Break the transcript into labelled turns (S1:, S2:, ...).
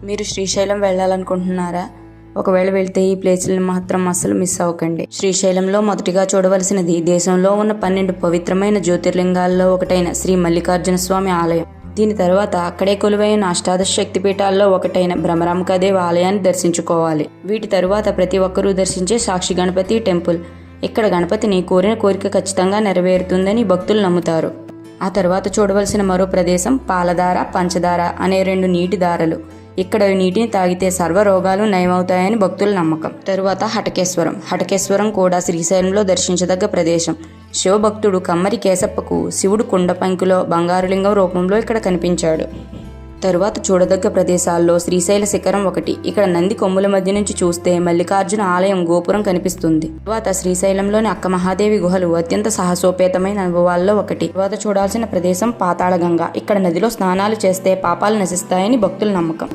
S1: మీరు శ్రీశైలం వెళ్ళాలనుకుంటున్నారా? ఒకవేళ వెళ్తే ఈ ప్లేసులను మాత్రం అస్సలు మిస్ అవ్వకండి. శ్రీశైలంలో మొదటిగా చూడవలసినది దేశంలో ఉన్న 12 పవిత్రమైన జ్యోతిర్లింగాల్లో ఒకటైన శ్రీ మల్లికార్జున స్వామి ఆలయం. దీని తర్వాత అక్కడే కొలువైన అష్టాదశ శక్తిపీఠాల్లో ఒకటైన భ్రమరాంబికాదేవి ఆలయాన్ని దర్శించుకోవాలి. వీటి తరువాత ప్రతి ఒక్కరూ దర్శించే సాక్షి గణపతి టెంపుల్. ఇక్కడ గణపతిని కోరిన కోరిక ఖచ్చితంగా నెరవేరుతుందని భక్తులు నమ్ముతారు. ఆ తర్వాత చూడవలసిన మరో ప్రదేశం పాలధార, పంచదార అనే 2 నీటి దారలు. ఇక్కడ నీటిని తాగితే సర్వ రోగాలు నయమవుతాయని భక్తుల నమ్మకం. తరువాత హటకేశ్వరం కూడా శ్రీశైలంలో దర్శించదగ్గ ప్రదేశం. శివభక్తుడు కమ్మరి కేశప్పకు శివుడు కుండపంకిలో బంగారు లింగం రూపంలో ఇక్కడ కనిపించాడు. తరువాత చూడదగ్గ ప్రదేశాల్లో శ్రీశైల శిఖరం ఒకటి. ఇక్కడ నంది కొమ్ముల మధ్య నుంచి చూస్తే మల్లికార్జున ఆలయం గోపురం కనిపిస్తుంది. తరువాత శ్రీశైలంలోని అక్క మహాదేవి గుహలు అత్యంత సాహసోపేతమైన అనుభవాల్లో ఒకటి. తరువాత చూడాల్సిన ప్రదేశం పాతాళగంగ. ఇక్కడ నదిలో స్నానాలు చేస్తే పాపాలు నశిస్తాయని భక్తుల నమ్మకం.